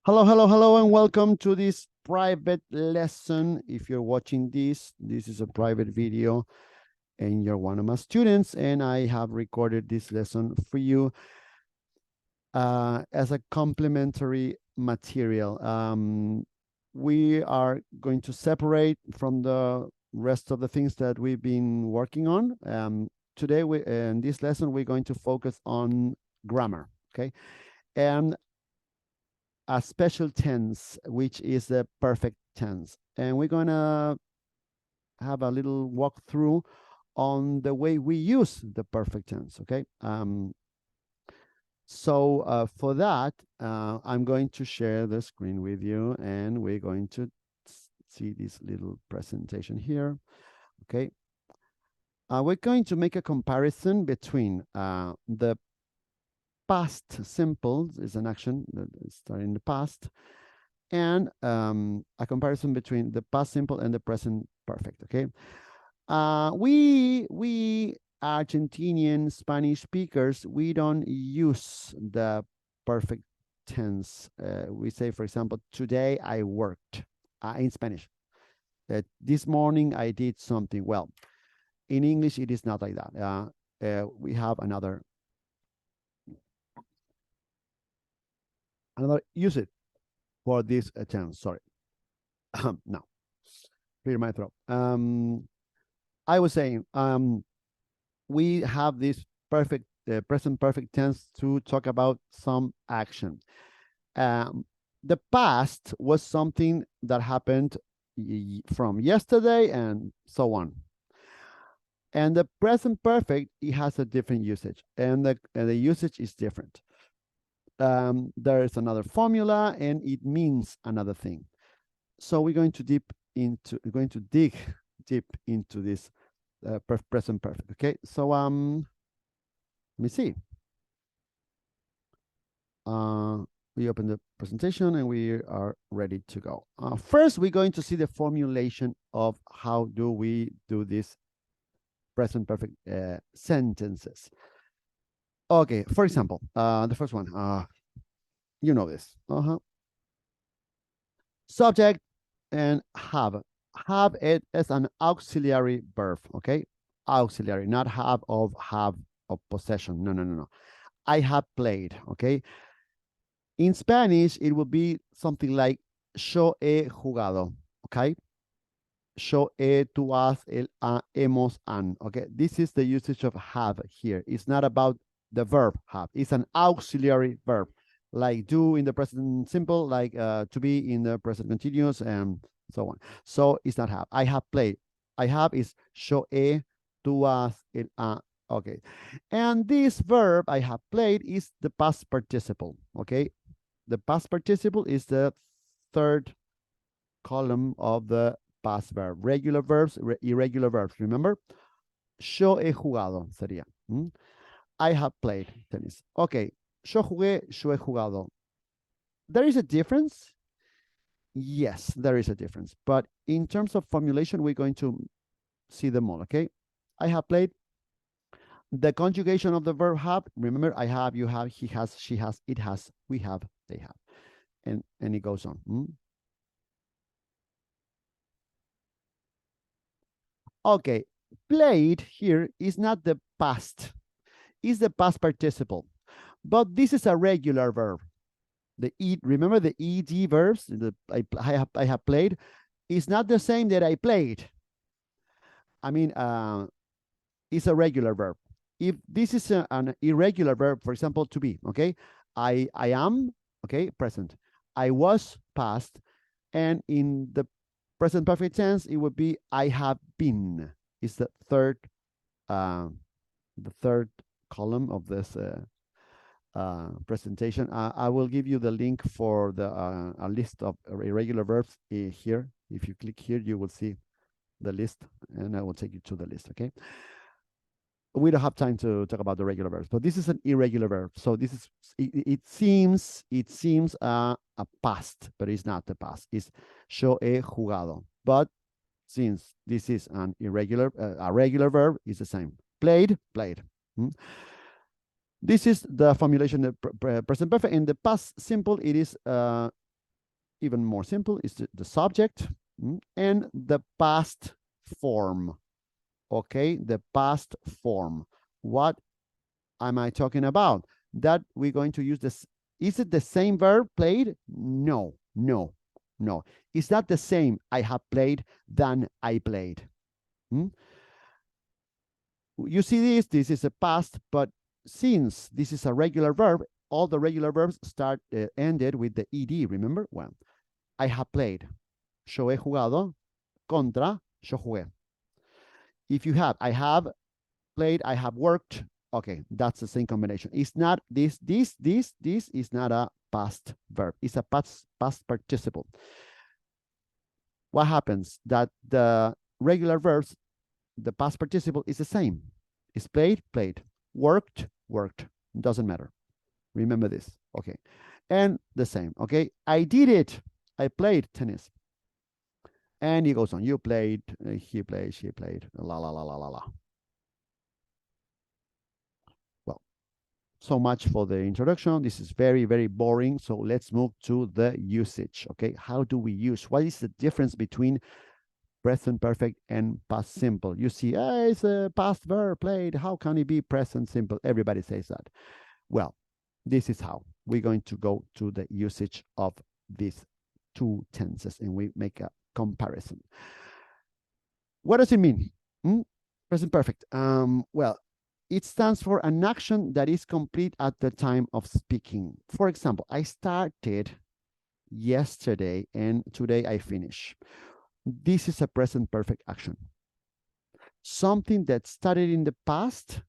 Hello, hello, hello, and welcome to this private lesson. If you're watching this is a private video and you're one of my students, and I have recorded this lesson for you as a complementary material. We are going to separate from the rest of the things that we've been working on. Today, in this lesson, we're going to focus on grammar, okay? And a special tense, which is the perfect tense. And we're going to have a little walkthrough on the way we use the perfect tense, okay? So for that, I'm going to share the screen with you, and we're going to see this little presentation here, okay? We're going to make a comparison between the past simple is an action that started in the past, and a comparison between the past simple and the present perfect, okay? We Argentinian Spanish speakers, we don't use the perfect tense. We say, for example, today I worked in Spanish. This morning I did something. Well, in English, it is not like that. We have another usage for this tense. Sorry. Now, clear my throat. I was saying, we have this perfect present perfect tense to talk about some action. The past was something that happened from yesterday and so on. And the present perfect, it has a different usage, and the usage is different. There is another formula, and it means another thing. So we're going to dig deep into this present perfect. Okay, so let me see. We open the presentation and we are ready to go. First, we're going to see the formulation of how do we do this present perfect sentences. Okay, for example, the first one, you know this. Subject and have. Have it as an auxiliary verb, okay? Auxiliary, not have of possession. No. I have played, okay? In Spanish, it would be something like yo he jugado, okay? Yo he, tú has, él, hemos, han, okay? This is the usage of have here. It's not about the verb have. It's an auxiliary verb, like do in the present simple, like to be in the present continuous, and so on. So it's not have. I have played. I have is yo he, tú has, él, okay. And this verb I have played is the past participle, okay? The past participle is the third column of the past verb. Regular verbs, irregular verbs. Remember? Yo he jugado sería. I have played tennis. Okay. Yo jugué, yo he jugado. There is a difference. Yes, there is a difference. But in terms of formulation, we're going to see them all. Okay. I have played. The conjugation of the verb have. Remember, I have, you have, he has, she has, it has, we have, they have, and it goes on. Okay, played here is not the past, it's the past participle, but this is a regular verb. The remember the ed verbs, I have played, is not the same that I played. I mean, it's a regular verb. If this is an irregular verb, for example, to be, okay, I am, okay, present. I was, past, and in the present perfect tense, it would be I have been. It's the third column of this presentation. I will give you the link for the a list of irregular verbs here. If you click here, you will see the list, and I will take you to the list. Okay. We don't have time to talk about the regular verbs, but this is an irregular verb. So this is it seems a past, but it's not the past. It's yo he jugado. But since this is an irregular, a regular verb, is the same. Played. This is the formulation of present perfect. In the past simple, it is even more simple, is the subject and the past form. Okay, the past form. What am I talking about? That we're going to use this. Is it the same verb, played? No, no, no. It's not the same I have played than I played. You see this is a past, but since this is a regular verb, all the regular verbs ended with the ed, remember? Well, I have played. Yo he jugado contra yo jugué. If you have, I have played, I have worked. Okay, that's the same combination. It's not this is not a past verb. It's a past participle. What happens? That the regular verbs, the past participle is the same. It's played, played. Worked, worked. Doesn't matter. Remember this. Okay. And the same. Okay. I did it. I played tennis. And he goes on. You played, he played, she played. La la la la la la. Well, so much for the introduction. This is very, very boring. So let's move to the usage. Okay. How do we use? What is the difference between present perfect and past simple? You see, it's a past verb played. How can it be present simple? Everybody says that. Well, this is how we're going to go to the usage of these two tenses and we make a comparison. What does it mean? Present perfect. Well, it stands for an action that is complete at the time of speaking. For example, I started yesterday and today I finish. This is a present perfect action. Something that started in the past,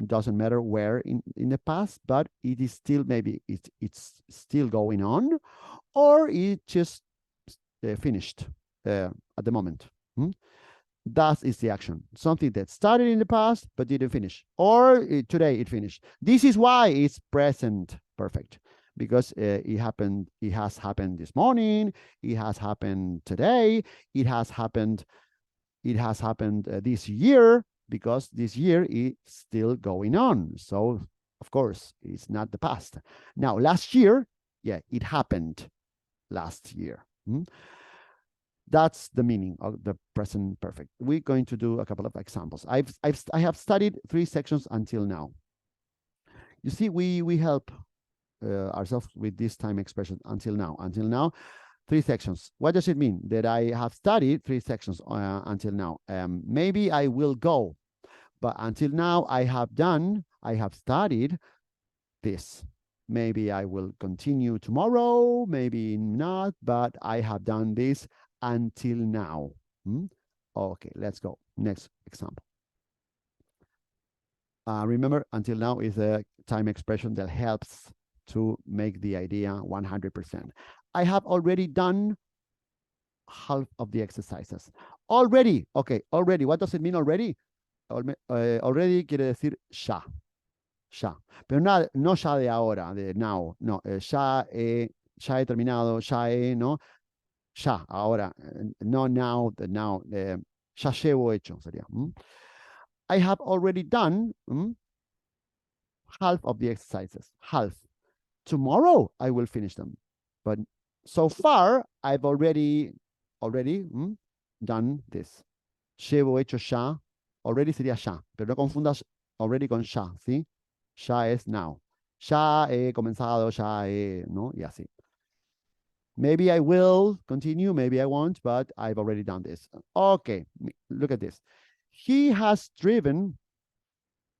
doesn't matter where in the past, but it is still, maybe it's still going on, or it just finished at the moment. That is the action. Something that started in the past but didn't finish, or today it finished. This is why it's present perfect, because it has happened this morning, it has happened today, it has happened this year, because this year is still going on. So of course it's not the past. Now last year, yeah, it happened last year. That's the meaning of the present perfect. We're going to do a couple of examples. I have studied 3 sections until now. You see, we help ourselves with this time expression until now. Until now, 3 sections. What does it mean? That I have studied 3 sections until now. Maybe I will go, but until now I have studied this. Maybe I will continue tomorrow, maybe not, but I have done this until now. Okay, let's go. Next example. Remember, until now is a time expression that helps to make the idea 100%. I have already done half of the exercises. Already, okay, already. What does it mean already? Already quiere decir ya. Ya. Pero nada, no ya de ahora, de now. No, ya he terminado, no. Ya, ahora. No now, the now. Ya llevo hecho, sería. I have already done half of the exercises. Half. Tomorrow I will finish them. But so far I've already done this. Llevo hecho ya. Already sería ya, pero no confundas already con ya, ¿sí? Ya es now. Ya he comenzado, ya he, ¿no? Y así. Maybe I will continue, maybe I won't, but I've already done this. Okay, look at this. He has driven,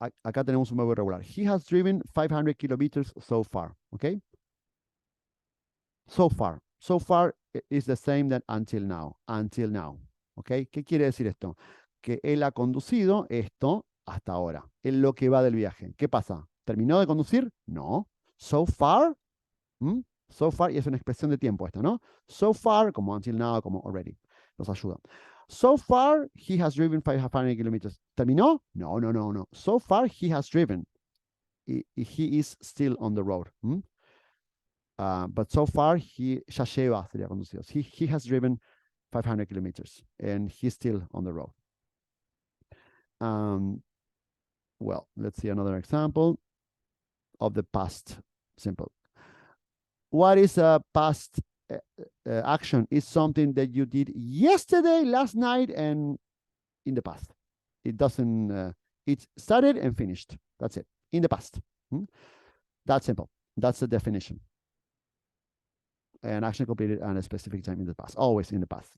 acá tenemos un verbo irregular. He has driven 500 kilometers so far, okay? So far. So far is the same that until now. Until now, okay? ¿Qué quiere decir esto? Que él ha conducido esto hasta ahora, en lo que va del viaje. ¿Qué pasa? ¿Terminó de conducir? No. So far, so far, y es una expresión de tiempo esta, ¿no? So far, como until now, como already. Nos ayuda. So far, he has driven 500 kilometers. ¿Terminó? No, no, no, no. So far, he has driven. He is still on the road. But so far, ya lleva, sería conducido. He has driven 500 kilometers, and he's still on the road. Well, let's see another example of the past simple. What is a past action is something that you did yesterday, last night, and in the past. It doesn't, it started and finished. That's it. In the past. That's simple. That's the definition. An action completed at a specific time in the past. Always in the past.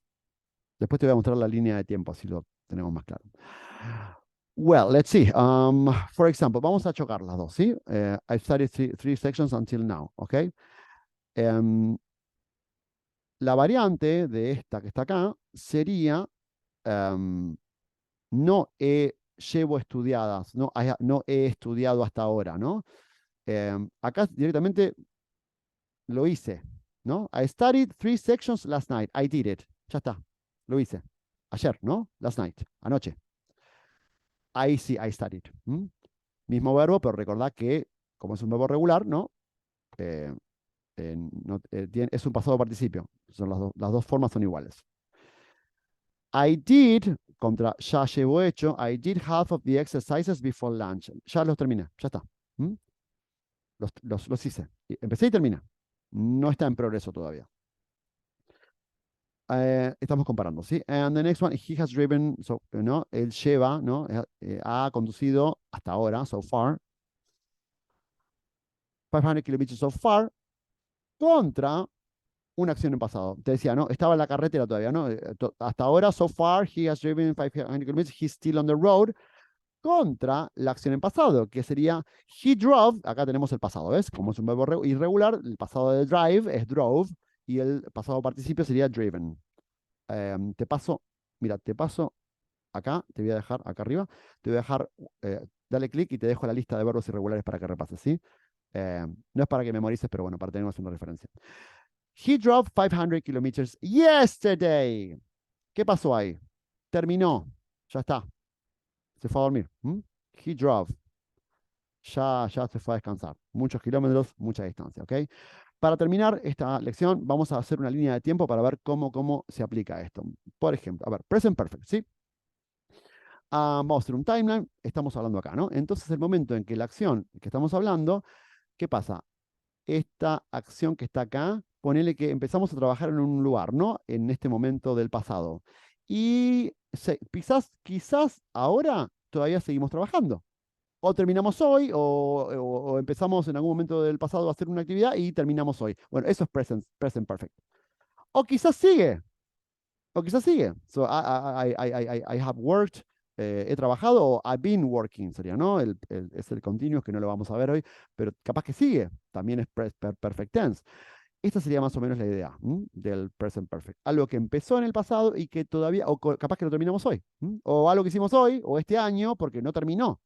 Después te voy a mostrar la línea de tiempo, así lo tenemos más claro. Well, let's see. For example, vamos a chocar las dos, ¿sí? I've studied three sections until now, ¿ok? La variante de esta que está acá sería no llevo estudiadas, no, no he estudiado hasta ahora, ¿no? Acá directamente lo hice, ¿no? I studied 3 sections last night. I did it. Ya está. Lo hice. Ayer, ¿no? Last night. Anoche. Ahí sí, I studied. Mismo verbo, pero recordad que, como es un verbo regular, ¿no? Es un pasado participio. Son las dos formas son iguales. I did, contra ya llevo hecho, I did half of the exercises before lunch. Ya los terminé, ya está. Los hice. Empecé y terminé. No está en progreso todavía. Estamos comparando, ¿sí? And the next one, he has driven, so, ¿no? Él lleva, ¿no? Ha conducido hasta ahora, so far, 500 kilometers so far, contra una acción en pasado. Te decía, ¿no? Estaba en la carretera todavía, ¿no? Hasta ahora, so far, he has driven 500 kilometers, he's still on the road, contra la acción en pasado, que sería he drove, acá tenemos el pasado, ¿ves? Como es un verbo irregular, el pasado de drive es drove, y el pasado participio sería driven. Te paso acá, te voy a dejar acá arriba, te voy a dejar, dale clic y te dejo la lista de verbos irregulares para que repases, ¿sí? No es para que memorices, pero bueno, para tener una referencia. He drove 500 kilometers yesterday. ¿Qué pasó ahí? Terminó. Ya está. Se fue a dormir. He drove. Ya se fue a descansar. Muchos kilómetros, mucha distancia, ¿ok? Para terminar esta lección, vamos a hacer una línea de tiempo para ver cómo se aplica esto. Por ejemplo, a ver, present perfect, ¿sí? Vamos a hacer un timeline, estamos hablando acá, ¿no? Entonces, el momento en que la acción que estamos hablando, ¿qué pasa? Esta acción que está acá, ponele que empezamos a trabajar en un lugar, ¿no? En este momento del pasado. Y quizás ahora todavía seguimos trabajando. O terminamos hoy, o empezamos en algún momento del pasado a hacer una actividad y terminamos hoy. Bueno, eso es present perfect. O quizás sigue. So, I have worked, he trabajado, o I've been working, sería, ¿no? Es el continuous que no lo vamos a ver hoy, pero capaz que sigue. También es perfect tense. Esta sería más o menos la idea del present perfect. Algo que empezó en el pasado y que todavía, o capaz que lo terminamos hoy. O algo que hicimos hoy, o este año, porque no terminó.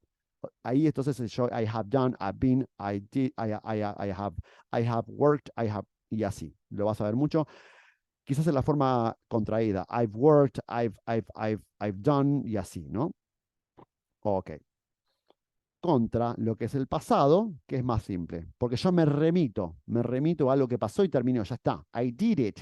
Ahí entonces yo, I have done, I've been, I did, I have worked, y así. Lo vas a ver mucho. Quizás en la forma contraída. I've worked, I've done, y así, ¿no? Ok. Contra lo que es el pasado, que es más simple. Porque yo me remito a algo que pasó y terminó, ya está. I did it.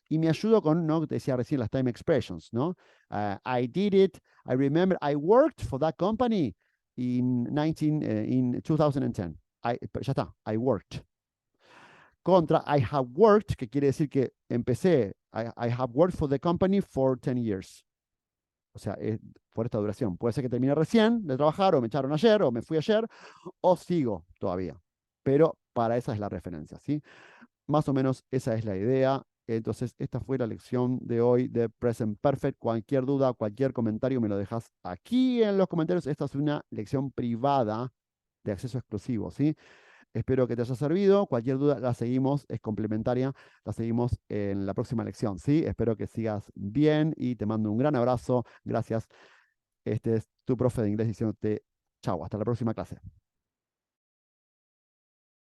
Y me ayudo con, ¿no? Te decía recién las time expressions, ¿no? I did it. I remember I worked for that company in 2010. Ya está, I worked. Contra I have worked, que quiere decir que empecé, I have worked for the company for 10 years. O sea, por esta duración. Puede ser que termine recién de trabajar, o me echaron ayer, o me fui ayer, o sigo todavía. Pero para esa es la referencia, ¿sí? Más o menos esa es la idea. Entonces, esta fue la lección de hoy de Present Perfect. Cualquier duda, cualquier comentario, me lo dejas aquí en los comentarios. Esta es una lección privada de acceso exclusivo, ¿sí? Espero que te haya servido. Cualquier duda la seguimos, es complementaria. La seguimos en la próxima lección, ¿sí? Espero que sigas bien y te mando un gran abrazo. Gracias. Este es tu profe de inglés diciéndote chao, hasta la próxima clase.